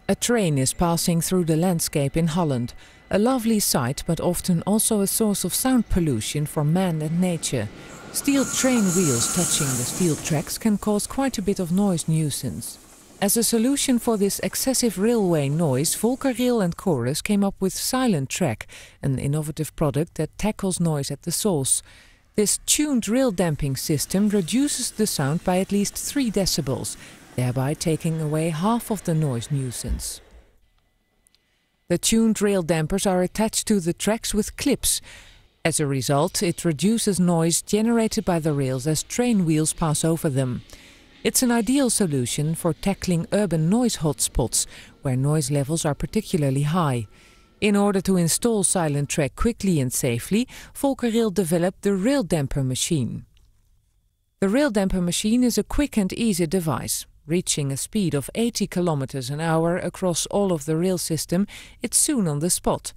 A train is passing through the landscape in Holland, a lovely sight but often also a source of sound pollution for man and nature. Steel train wheels touching the steel tracks can cause quite a bit of noise nuisance. As a solution for this excessive railway noise, VolkerRail and Chorus came up with Silent Track, an innovative product that tackles noise at the source. This tuned rail damping system reduces the sound by at least 3 decibels, thereby taking away half of the noise nuisance. The tuned rail dampers are attached to the tracks with clips. As a result, it reduces noise generated by the rails as train wheels pass over them. It's an ideal solution for tackling urban noise hotspots, where noise levels are particularly high. In order to install Silent Track quickly and safely, VolkerRail developed the Raildamper machine. The Raildamper machine is a quick and easy device. Reaching a speed of 80 km an hour across all of the rail system, it's soon on the spot.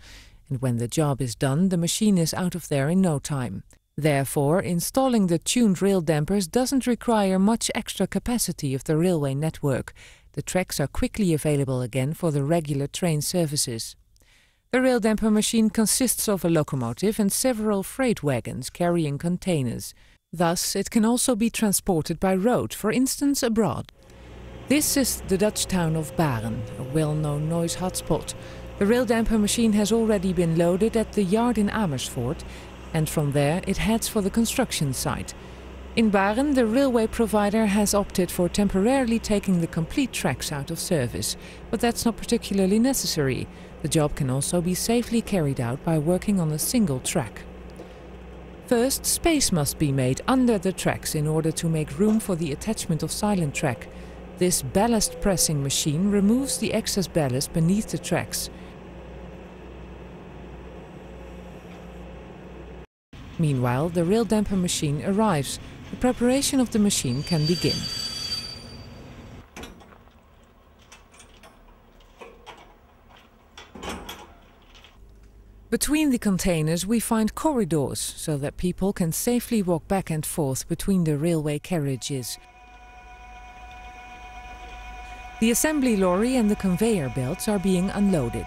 And when the job is done, the machine is out of there in no time. Therefore, installing the tuned rail dampers doesn't require much extra capacity of the railway network. The tracks are quickly available again for the regular train services. The Raildamper machine consists of a locomotive and several freight wagons carrying containers. Thus, it can also be transported by road, for instance abroad. This is the Dutch town of Baarn, a well-known noise hotspot. The Raildamper machine has already been loaded at the yard in Amersfoort, and from there it heads for the construction site. In Baarn, the railway provider has opted for temporarily taking the complete tracks out of service, but that's not particularly necessary. The job can also be safely carried out by working on a single track. First, space must be made under the tracks in order to make room for the attachment of Silent Track. This ballast pressing machine removes the excess ballast beneath the tracks. Meanwhile, the Raildamper machine arrives. The preparation of the machine can begin. Between the containers we find corridors, so that people can safely walk back and forth between the railway carriages. The assembly lorry and the conveyor belts are being unloaded.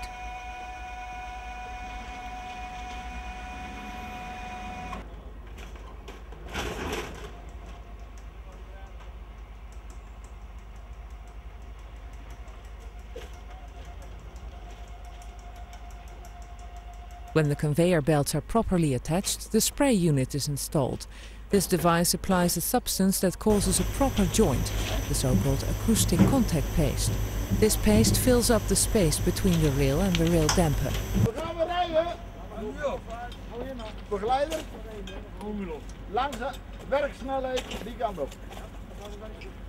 When the conveyor belts are properly attached, the spray unit is installed. This device applies a substance that causes a proper joint, the so-called acoustic contact paste. This paste fills up the space between the rail and the rail damper.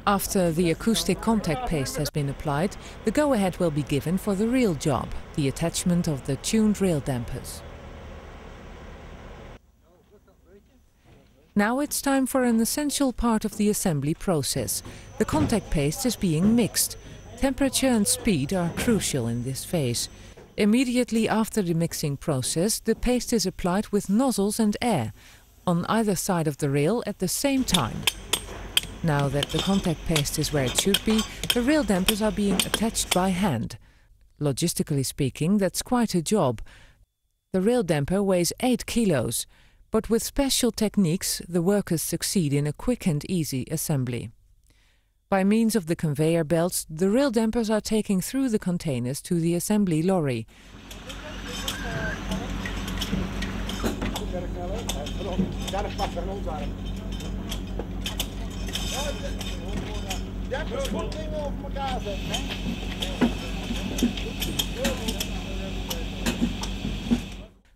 After the acoustic contact paste has been applied, the go-ahead will be given for the real job, the attachment of the tuned rail dampers. Now it's time for an essential part of the assembly process. The contact paste is being mixed. Temperature and speed are crucial in this phase. Immediately after the mixing process, the paste is applied with nozzles and air, on either side of the rail at the same time. Now that the contact paste is where it should be, the rail dampers are being attached by hand. Logistically speaking, that's quite a job. The rail damper weighs 8 kilos. But with special techniques, the workers succeed in a quick and easy assembly. By means of the conveyor belts, the rail dampers are taken through the containers to the assembly lorry.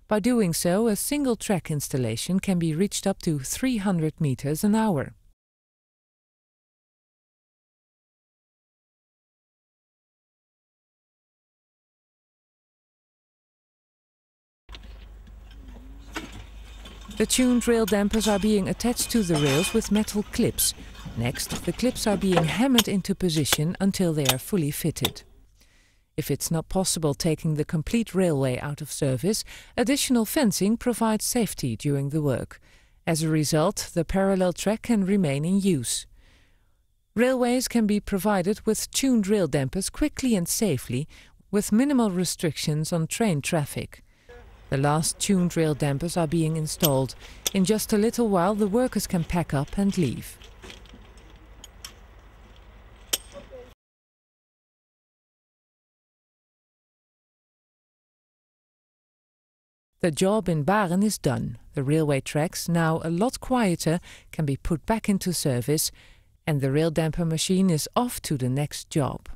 By doing so, a single track installation can be reached up to 300 meters an hour. The tuned rail dampers are being attached to the rails with metal clips. Next, the clips are being hammered into position until they are fully fitted. If it's not possible taking the complete railway out of service, additional fencing provides safety during the work. As a result, the parallel track can remain in use. Railways can be provided with tuned rail dampers quickly and safely, with minimal restrictions on train traffic. The last tuned rail dampers are being installed. In just a little while the workers can pack up and leave. The job in Baarn is done. The railway tracks, now a lot quieter, can be put back into service, and the rail damper machine is off to the next job.